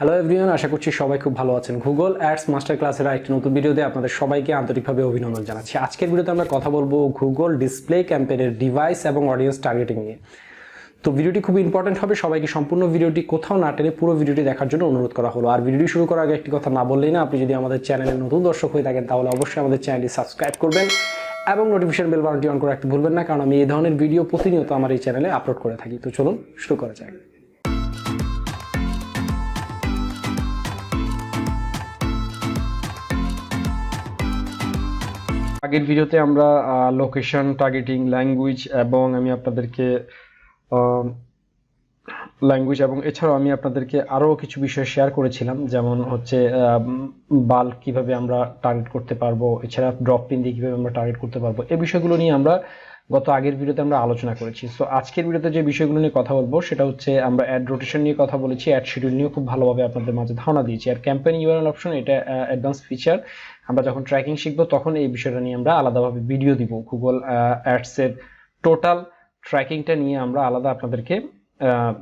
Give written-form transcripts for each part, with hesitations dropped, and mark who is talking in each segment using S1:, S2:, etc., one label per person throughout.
S1: Hello everyone, আশা করছি সবাই খুব ভালো আছেন। গুগল অ্যাডস মাস্টার ক্লাসের একটি নতুন ভিডিওতে আপনাদের সবাইকে আন্তরিকভাবে অভিনন্দন জানাচ্ছি। আজকের ভিডিওতে আমরা কথা বলবো গুগল ডিসপ্লে ক্যাম্পেইনের ডিভাইস এবং অডিয়েন্স টার্গেটিং নিয়ে। তো ভিডিওটি খুব ইম্পর্টেন্ট হবে, সবাইকে সম্পূর্ণ ভিডিওটি কোথাও না টেনে পুরো ভিডিওটি দেখার জন্য অনুরোধ করা হলো। আর ভিডিওটি শুরু করার আগে একটি কথা না বললেই না, আপনি যদি আমাদের চ্যানেলের নতুন দর্শক হয়ে থাকেন তাহলে অবশ্যই আমাদের চ্যানেলটি সাবস্ক্রাইব করবেন এবং নোটিফিকেশন বেল বাটনটি অন করে রাখতে ভুলবেন না, কারণ আমি এই ধরনের ভিডিও প্রতিনিয়ত আমার এই চ্যানেলে আপলোড করে থাকি। তো চলুন শুরু করা যাক। আগের ভিডিওতে আমরা লোকেশন টার্গেটিং, ল্যাঙ্গুয়েজ এবং এছাড়াও আমি আপনাদেরকে আরও কিছু বিষয় শেয়ার করেছিলাম, যেমন হচ্ছে বাল্ক কিভাবে আমরা টার্গেট করতে পারবো, এছাড়া ড্রপ পিন দিয়ে কিভাবে আমরা টার্গেট করতে পারবো। এই বিষয়গুলো নিয়ে আমরা আগের ভিডিওতে আমরা আলোচনা করেছি। সো আজকের ভিডিওতে যে বিষয়গুলো নিয়ে কথা বলবো সেটা হচ্ছে আমরা অ্যাড রোটেশন নিয়ে কথা বলেছি, অ্যাড শিডিউল নিয়ে খুব ভালোভাবে আপনাদের মাঝে ধারণা দিয়েছি। আর ক্যাম্পেইন ইউআরএল অপশন, এটা অ্যাডভান্স ফিচার। আমরা যখন ট্র্যাকিং শিখবো তখন এই বিষয়টা নিয়ে আমরা আলাদাভাবে ভিডিও দিব। গুগল অ্যাডস এর টোটাল ট্র্যাকিংটা নিয়ে আমরা আলাদা আপনাদেরকে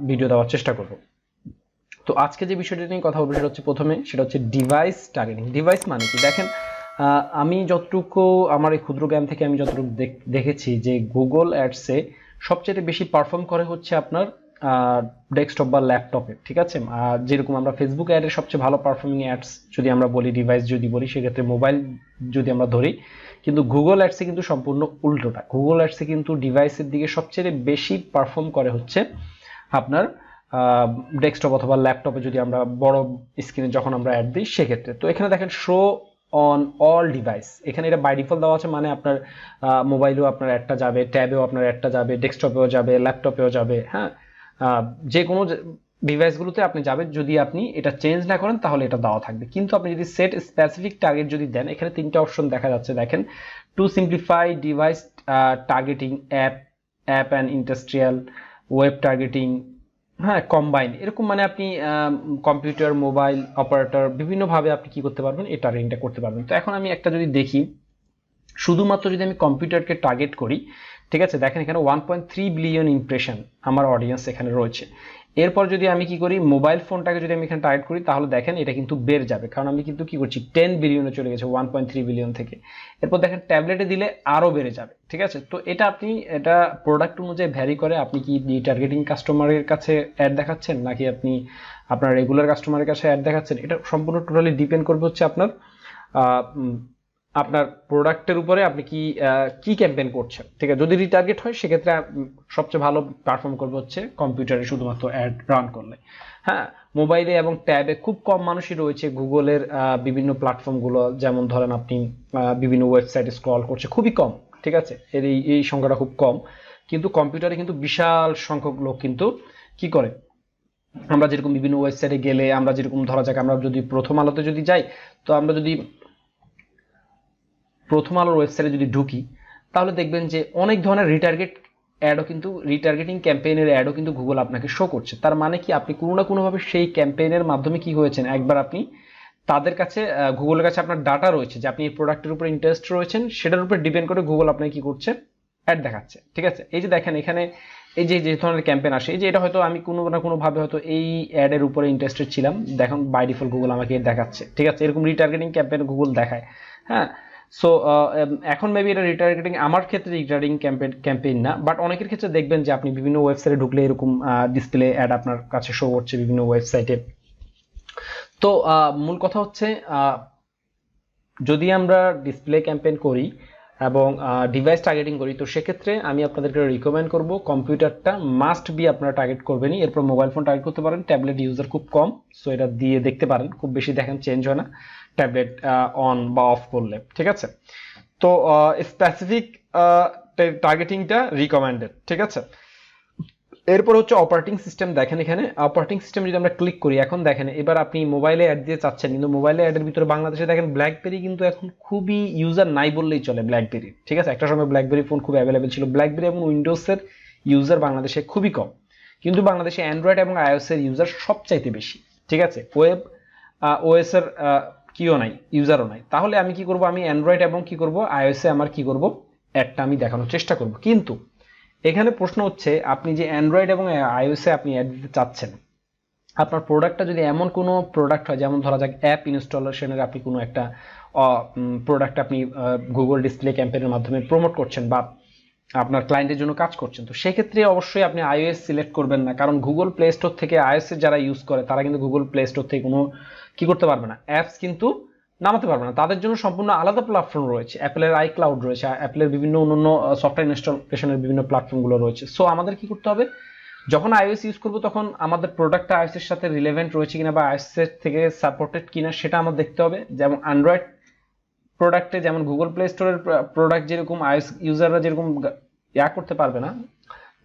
S1: ভিডিও দেওয়ার চেষ্টা করব। তো আজকে যে বিষয়টা নিয়ে কথা বলবো সেটা হচ্ছে ডিভাইস টার্গেটিং। ডিভাইস মানে কি? দেখেন, আমি যতটুকু আমার এই ক্ষুদ্র জ্ঞান থেকে আমি যতটুকু দেখেছি যে গুগল অ্যাডসে সবচেয়ে বেশি পারফর্ম করে হচ্ছে আপনার ডেস্কটপ বা ল্যাপটপে, ঠিক আছে। যেরকম আমরা ফেসবুক অ্যাডের সবচেয়ে ভালো পারফর্মিং অ্যাডস যদি আমরা বলি, ডিভাইস যদি বলি, সেক্ষেত্রে মোবাইল যদি আমরা ধরি, কিন্তু গুগল অ্যাডসে কিন্তু সম্পূর্ণ উল্টোটা। গুগল অ্যাডসে কিন্তু ডিভাইসের দিকে সবচেয়ে বেশি পারফর্ম করে হচ্ছে আপনার ডেস্কটপ অথবা ল্যাপটপে যদি আমরা বড় স্ক্রিনে যখন আমরা অ্যাড দিই সেক্ষেত্রে। তো এখানে দেখেন শো অন অল ডিভাইস, এখানে এটা বাই ডিফল্ট দেওয়া আছে, মানে আপনার মোবাইলেও আপনার অ্যাডটা যাবে, ট্যাবেও আপনার অ্যাডটা যাবে, ডেস্কটপেও যাবে, ল্যাপটপেও যাবে। হ্যাঁ, যে কোনো ডিভাইসগুলোতে আপনি যাবেন, যদি আপনি এটা চেঞ্জ না করেন তাহলে এটা দেওয়া থাকবে। কিন্তু আপনি যদি সেট স্পেসিফিক টার্গেট যদি দেন, এখানে তিনটা অপশন দেখা যাচ্ছে। দেখেন, two simplify device targeting, app and industrial, web targeting, হ্যাঁ, কম্বাইন, এরকম মানে আপনি কম্পিউটার, মোবাইল অপারেটর বিভিন্নভাবে আপনি কি করতে পারবেন, এই টার্গেটিংটা করতে পারবেন। তো এখন আমি একটা যদি দেখি, শুধুমাত্র যদি আমি কম্পিউটারকে টার্গেট করি, ঠিক আছে, দেখেন এখানে 1.3 বিলিয়ন ইমপ্রেশন আমার অডিয়েন্স এখানে রয়েছে। এরপর যদি আমি কি করি, মোবাইল ফোনটাকে যদি আমি এখানে টার্গেট করি, তাহলে দেখেন এটা কিন্তু বেড়ে যাবে, কারণ আমি কিন্তু কি করছি, 10 বিলিয়নে চলে গেছে 1.3 বিলিয়ন থেকে। এরপর দেখেন ট্যাবলেটে দিলে আরো বেড়ে যাবে, ঠিক আছে। তো এটা প্রোডাক্ট অনুযায়ী ভ্যারি করে, আপনি কি টার্গেটিং কাস্টমারের কাছে অ্যাড দেখাচ্ছেন নাকি আপনি আপনার রেগুলার কাস্টমারের কাছে অ্যাড দেখাচ্ছেন, এটা সম্পূর্ণ টোটালি ডিপেন্ড করবে হচ্ছে আপনার প্রোডাক্টের উপরে, আপনি কি ক্যাম্পেইন করছেন, ঠিক আছে। যদি রিটার্গেট হয় সেক্ষেত্রে সবচেয়ে ভালো পারফর্ম করবে হচ্ছে কম্পিউটারে শুধুমাত্র অ্যাড রান করলে। হ্যাঁ, মোবাইলে এবং ট্যাবে খুব কম মানুষই রয়েছে গুগলের বিভিন্ন প্ল্যাটফর্মগুলো, যেমন ধরেন আপনি বিভিন্ন ওয়েবসাইটে স্ক্রল করছে, খুবই কম, ঠিক আছে, এই সংখ্যাটা খুব কম। কিন্তু কম্পিউটারে কিন্তু বিশাল সংখ্যক লোক কিন্তু কি করে, আমরা যেরকম বিভিন্ন ওয়েবসাইটে গেলে, আমরা যেরকম ধরা যাক আমরা যদি প্রথম আলোতে যদি যাই, তো আমরা যদি প্রথম আলোর ওয়েবসাইটে যদি ঢুকি, তাহলে দেখবেন যে অনেক ধরনের রিটার্গেটিং ক্যাম্পেইনের অ্যাডও কিন্তু গুগল আপনাকে শো করছে। তার মানে কি, আপনি কোনো না কোনোভাবে সেই ক্যাম্পেইনের মাধ্যমে কি হয়েছেন, একবার আপনি তাদের কাছে, গুগলের কাছে আপনার ডাটা রয়েছে যে আপনি এই প্রোডাক্টের উপর ইন্টারেস্ট রয়েছেন, সেটার উপর ডিপেন্ড করে গুগল আপনাকে কি করছে, অ্যাড দেখাচ্ছে, ঠিক আছে। এই যে দেখেন এখানে এই যে ধরনের ক্যাম্পেইন আসে, এই যে এটা হয়তো আমি কোনো না কোনোভাবে হয়তো এই অ্যাডের উপরে ইন্টারেস্টেড ছিলাম, দেখুন বাই ডিফল্ট গুগল আমাকে দেখাচ্ছে, ঠিক আছে। এরকম রিটার্গেটিং ক্যাম্পেইন গুগল দেখায়। হ্যাঁ, সো এখন মেবি এটা রিটার্গেটিং, আমার ক্ষেত্রে রিটার্গেটিং ক্যাম্পেইন না, বাট অনেকের ক্ষেত্রে দেখবেন যে আপনি বিভিন্ন ওয়েবসাইটে ঢুকলে এরকম ডিসপ্লে অ্যাড আপনার কাছে শো করছে বিভিন্ন ওয়েবসাইটে। তো মূল কথা হচ্ছে, যদি আমরা ডিসপ্লে ক্যাম্পেইন করি এবং ডিভাইস টার্গেটিং করি, তো সেক্ষেত্রে আমি আপনাদেরকে রিকমেন্ড করব কম্পিউটারটা মাস্ট বি আপনারা টার্গেট করবেনই। এরপর মোবাইল ফোন টার্গেট করতে পারেন, ট্যাবলেট ইউজার খুব কম, সো এটা দিয়ে দেখতে পারেন, খুব বেশি দেখেন চেঞ্জ হয় না ট্যাবলেট অন বা অফ করলে, ঠিক আছে। তো স্পেসিফিক টার্গেটিংটা রিকমেন্ডেড, ঠিক আছে। এরপর হচ্ছে অপারেটিং সিস্টেম। দেখেন এখানে অপারেটিং সিস্টেম যদি আমরা ক্লিক করি, এখন দেখেন এবার আপনি মোবাইলে অ্যাড দিয়ে চাচ্ছেন, কিন্তু মোবাইলে অ্যাডের ভিতরে বাংলাদেশে দেখেন ব্ল্যাকবেরি কিন্তু এখন খুবই ইউজার নাই বললেই চলে ব্ল্যাকবেরি, ঠিক আছে। একটা সময় ব্ল্যাকবেরি ফোন খুব অ্যাভেলেবেল ছিল। ব্ল্যাকবেরি এবং উইন্ডোজের ইউজার বাংলাদেশে খুবই কম, কিন্তু বাংলাদেশে অ্যান্ড্রয়েড এবং আইওএস এর ইউজার সবচাইতে বেশি, ঠিক আছে। ওয়েব ওএস এর কিও নাই, ইউজারও নাই। তাহলে আমি কি করব, আমি অ্যান্ড্রয়েড এবং কি করব আইওএস এ আমার কি করব, অ্যাডটা আমি দেখানোর চেষ্টা করব। কিন্তু এখানে প্রশ্ন হচ্ছে, আপনি যে অ্যান্ড্রয়েড এবং আইওএস এ আপনি অ্যাড দিতে চাচ্ছেন, আপনার প্রোডাক্টটা যদি এমন কোনো প্রোডাক্ট হয়, যেমন ধরা যাক অ্যাপ ইনস্টলেশনের আপনি কোনো একটা প্রোডাক্ট আপনি গুগল ডিসপ্লে ক্যাম্পেইনের মাধ্যমে প্রমোট করছেন বা আপনার ক্লায়েন্টের জন্য কাজ করছেন, তো সেক্ষেত্রে অবশ্যই আপনি iOS সিলেক্ট করবেন না, কারণ গুগল প্লে স্টোর থেকে iOS এর যারা ইউজ করে তারা কিন্তু গুগল প্লে স্টোর থেকে কোনো কি করতে পারবে না, অ্যাপস কিন্তু নামাতে পারবে না। তাদের জন্য সম্পূর্ণ আলাদা প্ল্যাটফর্ম রয়েছে, অ্যাপেলের আইক্লাউড রয়েছে, অ্যাপেলের বিভিন্ন অন্যান্য সফটওয়্যার ইনস্টলেশনের বিভিন্ন প্ল্যাটফর্মগুলো রয়েছে। সো আমাদের কি করতে হবে, যখন iOS ইউজ করব তখন আমাদের প্রোডাক্টটা iOS এর সাথে রিলেভেন্ট রয়েছে কিনা বা iOS এর থেকে সাপোর্টেড কিনা সেটা আমাদের দেখতে হবে। যেমন অ্যান্ড্রয়েড প্রোডাক্টে যেমন গুগল প্লে স্টোরের প্রোডাক্ট যেরকম iOS ইউজাররা যেরকম করতে পারবে না,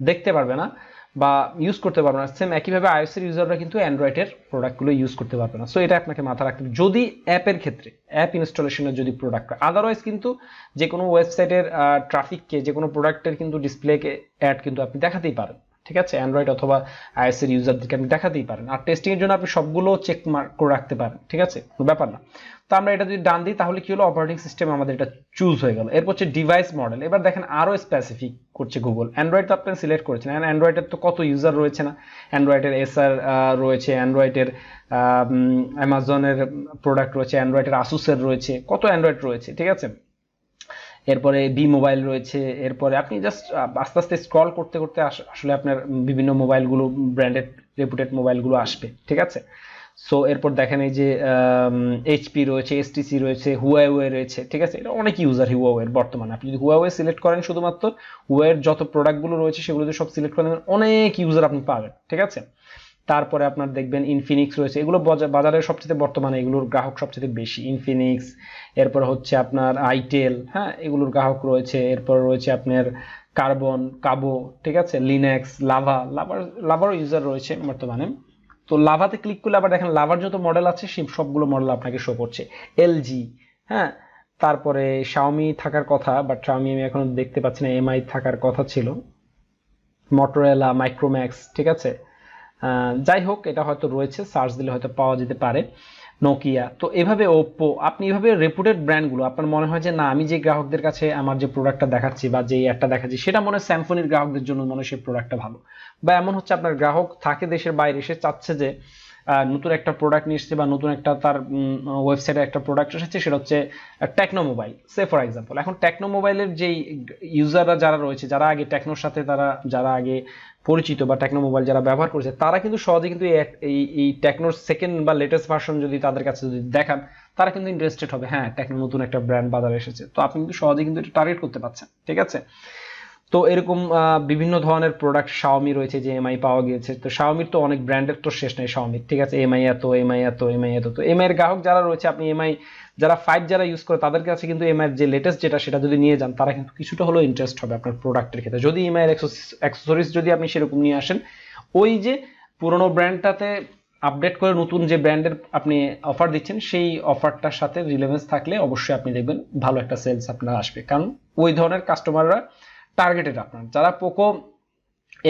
S1: দেখতে পারবে না বা ইউজ করতে পারবে না, সেম একইভাবে iOS এর ইউজাররা কিন্তু অ্যান্ড্রয়েডের প্রোডাক্টগুলো ইউজ করতে পারবে না। সো এটা আপনাকে মাথায় রাখতে হবে যদি অ্যাপের ক্ষেত্রে, অ্যাপ ইনস্টলেশনের যদি প্রোডাক্ট, আদারওয়াইজ কিন্তু যে কোনো ওয়েবসাইটের ট্রাফিককে, যে কোনো প্রোডাক্টের কিন্তু ডিসপ্লেকে অ্যাড কিন্তু আপনি দেখাতেই পারেন, ঠিক আছে, অ্যান্ড্রয়েড অথবা iOS এর ইউজারদেরকে আপনি দেখাতেই পারেন। আর টেস্টিং এর জন্য আপনি সবগুলো চেক মার্ক করে রাখতে পারেন, ঠিক আছে, কোনো ব্যাপার না। তো আমরা এটা যদি ডান দিই তাহলে কি হলো, অপারেটিং সিস্টেম আমাদের এটা চুজ হয়ে গেল। এরপর হচ্ছে ডিভাইস মডেল। এবার দেখেন আরো স্পেসিফিক করছে গুগল। অ্যান্ড্রয়েড তো আপনি সিলেক্ট করেছেন, অ্যান্ড্রয়েডের তো কত ইউজার রয়েছে না, অ্যান্ড্রয়েডের এসআর রয়েছে, অ্যান্ড্রয়েডের অ্যামাজনের প্রোডাক্ট রয়েছে, অ্যান্ড্রয়েডের আসুসের রয়েছে, কত অ্যান্ড্রয়েড রয়েছে, ঠিক আছে। এরপরে বি মোবাইল রয়েছে। এরপরে আপনি জাস্ট আস্তে আস্তে স্ক্রল করতে করতে আসলে আপনার বিভিন্ন মোবাইলগুলো, ব্র্যান্ডেড রেপুটেড মোবাইলগুলো আসবে, ঠিক আছে। সো এরপর দেখেন এই যে এইচপি রয়েছে, এসটিসি রয়েছে, হুয়াওয়ে রয়েছে, ঠিক আছে। এটা অনেক ইউজার হুয়াওয়ের বর্তমানে। আপনি যদি হুয়াওয়ে সিলেক্ট করেন, শুধুমাত্র হুয়াওয়ের যত প্রোডাক্টগুলো রয়েছে সেগুলো যদি সব সিলেক্ট করেন, অনেক ইউজার আপনি পাবেন, ঠিক আছে। তারপরে আপনার দেখবেন ইনফিনিক্স রয়েছে, এগুলো বাজারের সবচেয়ে বর্তমানে এগুলোর গ্রাহক সবচেয়ে বেশি, ইনফিনিক্স। এরপর হচ্ছে আপনার আইটেল, হ্যাঁ, এগুলোর গ্রাহক রয়েছে। এরপর রয়েছে আপনার কার্বন, কাবো, ঠিক আছে, লিনাক্স, লাভারও ইউজার রয়েছে বর্তমানে। তো লাভাতে ক্লিক করলে আবার দেখেন লাভার যত মডেল আছে সেই সবগুলো মডেল আপনাকে শো করছে। এলজি, হ্যাঁ, তারপরে শাওমি থাকার কথা, বাট শাওমি আমি এখনো দেখতে পাচ্ছি না, এমআই থাকার কথা ছিল, মটোরোলা, মাইক্রোম্যাক্স, ঠিক আছে। যাই হোক, এটা হয়তো রয়েছে, সার্চ দিলে হয়তো পাওয়া যেতে পারে, নোকিয়া। তো এভাবে ওপ্পো, আপনি এভাবে রেপুটেড ব্র্যান্ডগুলো, আপনার মনে হয় যে না, আমি যে গ্রাহকদের কাছে আমার যে প্রোডাক্টটা দেখাচ্ছি বা যে অ্যাডটা দেখাচ্ছি সেটা মনে হয় স্যামসংয়ের গ্রাহকদের জন্য মনে হয় সেই প্রোডাক্টটা ভালো, বা এমন হচ্ছে আপনার গ্রাহক থাকে দেশের বাইরে, সে চাচ্ছে যে নতুন একটা প্রোডাক্ট নিয়ে এসেছে বা নতুন একটা তার ওয়েবসাইটে একটা প্রোডাক্ট এসেছে, সেটা হচ্ছে Tecno mobile, say for example. এখন টেকনো মোবাইলের যেই ইউজাররা যারা রয়েছে, যারা আগে টেকনোর সাথে যারা আগে পরিচিত বা টেকনো মোবাইল যারা ব্যবহার করেছে, তারা কিন্তু সহজে কিন্তু এই টেকনোর সেকেন্ড বা লেটেস্ট ভার্সন যদি তাদের কাছে যদি দেখান, তারা কিন্তু ইন্টারেস্টেড হবে, হ্যাঁ টেকনো নতুন একটা ব্র্যান্ড বাজারে এসেছে। তো আপনি কিন্তু সহজে কিন্তু এটা টার্গেট করতে পারছেন, ঠিক আছে। তো এরকম বিভিন্ন ধরনের প্রোডাক্ট, শাওমি রয়েছে, যে এমআই পাওয়া গিয়েছে। তো শাওমির তো অনেক ব্র্যান্ডের তো শেষ নেই শাওমির, ঠিক আছে, এমআই এত, এমআই এত, এমআই এত। তো এমআই এর গ্রাহক যারা রয়েছে, আপনি এমআই যারা 5 যারা ইউজ করে তাদের কাছে কিন্তু এমআই এর যে লেটেস্ট যেটা সেটা যদি নিয়ে যান, তারা কিন্তু কিছুটা হলেও ইন্টারেস্ট হবে আপনার প্রোডাক্টের ক্ষেত্রে। যদি এমআই এর অ্যাক্সেসরিজ যদি আপনি সেরকম নিয়ে আসেন, ওই যে পুরোনো ব্র্যান্ডটাতে আপডেট করে নতুন যে ব্র্যান্ডের আপনি অফার দিচ্ছেন, সেই অফারটার সাথে রিলেভেন্স থাকলে অবশ্যই আপনি দেখবেন ভালো একটা সেলস আপনার আসবে, কারণ ওই ধরনের কাস্টমাররা টার্গেটেড আপনার। যারা পোকো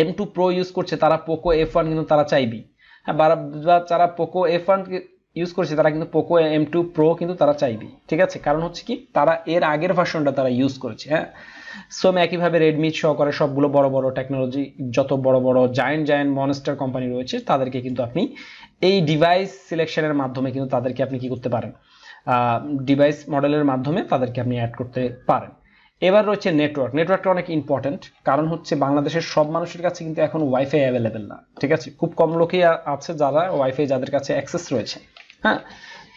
S1: M2 প্রো ইউজ করছে, তারা পোকো F1 কিন্তু তারা চাইবেই, হ্যাঁ, যারা পোকো F1 ইউজ করছে তারা কিন্তু পোকো M2 প্রো কিন্তু তারা চাইবেই, ঠিক আছে। কারণ হচ্ছে কি, তারা এর আগের ভার্সনটা তারা ইউজ করেছে, হ্যাঁ। সো একইভাবে রেডমি সহকারে সবগুলো বড় বড় টেকনোলজি, যত বড় বড় জায়েন্ট মনস্টার কোম্পানি রয়েছে, তাদেরকে কিন্তু আপনি এই ডিভাইস সিলেকশনের মাধ্যমে কিন্তু তাদেরকে আপনি কি করতে পারেন, ডিভাইস মডেলের মাধ্যমে তাদেরকে আপনি অ্যাড করতে পারেন। এবার রয়েছে নেটওয়ার্কটা অনেক ইম্পর্টেন্ট, কারণ হচ্ছে বাংলাদেশের সব মানুষের কাছে কিন্তু এখন ওয়াইফাই অ্যাভেলেবেল না, ঠিক আছে। খুব কম লোকই আছে যারা ওয়াইফাই, যাদের কাছে অ্যাক্সেস রয়েছে, হ্যাঁ।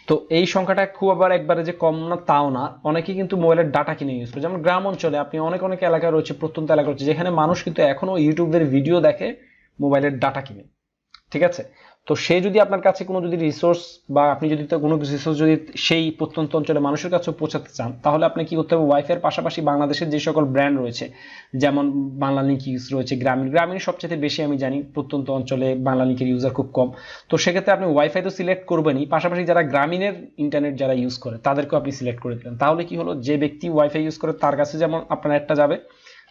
S1: তো এই সংখ্যাটা খুব আবার একবারে যে কম না তাও না, অনেকেই কিন্তু মোবাইলের ডাটা কিনে ইউজ করে। যেমন গ্রাম অঞ্চলে আপনি অনেক অনেক এলাকা রয়েছে, প্রত্যন্ত এলাকা রয়েছে, যেখানে মানুষ কিন্তু এখনো ইউটিউবের ভিডিও দেখে মোবাইলের ডাটা কিনে, ঠিক আছে। তো সে যদি আপনার কাছে কোনো যদি রিসোর্স বা আপনি যদি কোনো রিসোর্স যদি সেই প্রত্যন্ত অঞ্চলে মানুষের কাছে পৌঁছাতে চান, তাহলে আপনি কি করতে হবে, ওয়াইফাইয়ের পাশাপাশি বাংলাদেশের যে সকল ব্র্যান্ড রয়েছে, যেমন বাংলা লিঙ্ক ইউজ রয়েছে, গ্রামীণ সবচেয়ে বেশি আমি জানি, প্রত্যন্ত অঞ্চলে বাংলা লিঙ্কের ইউজার খুব কম। তো সেক্ষেত্রে আপনি ওয়াইফাই তো সিলেক্ট করবেনই, পাশাপাশি যারা গ্রামীণের ইন্টারনেট যারা ইউজ করে তাদেরকেও আপনি সিলেক্ট করে দিলেন। তাহলে কি হলো, যে ব্যক্তি ওয়াইফাই ইউজ করে তার কাছে যেমন আপনার একটা যাবে,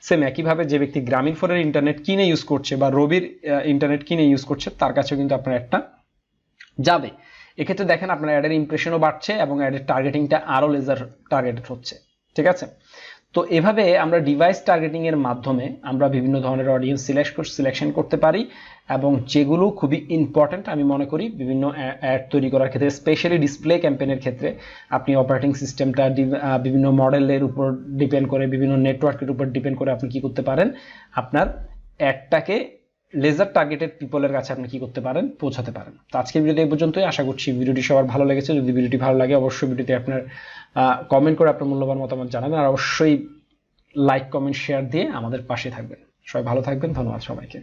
S1: সেম একইভাবে যে ব্যক্তি গ্রামীণ ফোনের ইন্টারনেট কিনে ইউজ করছে বা রবির ইন্টারনেট কিনে ইউজ করছে, তার কাছেও কিন্তু আপনার একটা যাবে। এক্ষেত্রে দেখেন আপনার অ্যাডের ইমপ্রেশনও বাড়ছে এবং অ্যাডের টার্গেটিংটা আরো লেজার টার্গেটেড হচ্ছে, ঠিক আছে। তো এভাবে আমরা ডিভাইস টার্গেটিং এর মাধ্যমে আমরা বিভিন্ন ধরনের অডিয়েন্স সিলেকশন করতে পারি, এবং যেগুলো খুবই ইম্পর্টেন্ট আমি মনে করি বিভিন্ন অ্যাড তৈরি করার ক্ষেত্রে, স্পেশালি ডিসপ্লে ক্যাম্পেইনের ক্ষেত্রে আপনি অপারেটিং সিস্টেমটা বিভিন্ন মডেলের উপর ডিপেন্ড করে, বিভিন্ন নেটওয়ার্কের উপর ডিপেন্ড করে আপনি কি করতে পারেন, আপনার অ্যাডটাকে লেজার টার্গেটেড পিপলের কাছে আপনি কি করতে পারেন, পৌঁছাতে পারেন। তো আজকের ভিডিওটি এই পর্যন্তই। আশা করছি ভিডিওটি সবার ভালো লেগেছে। যদি ভিডিওটি ভালো লাগে অবশ্যই ভিডিওতে আপনার কমেন্ট করে আপনার মূল্যবান মতামত জানাবেন, আর অবশ্যই লাইক কমেন্ট শেয়ার দিয়ে আমাদের পাশে থাকবেন। সবাই ভালো থাকবেন, ধন্যবাদ সবাইকে।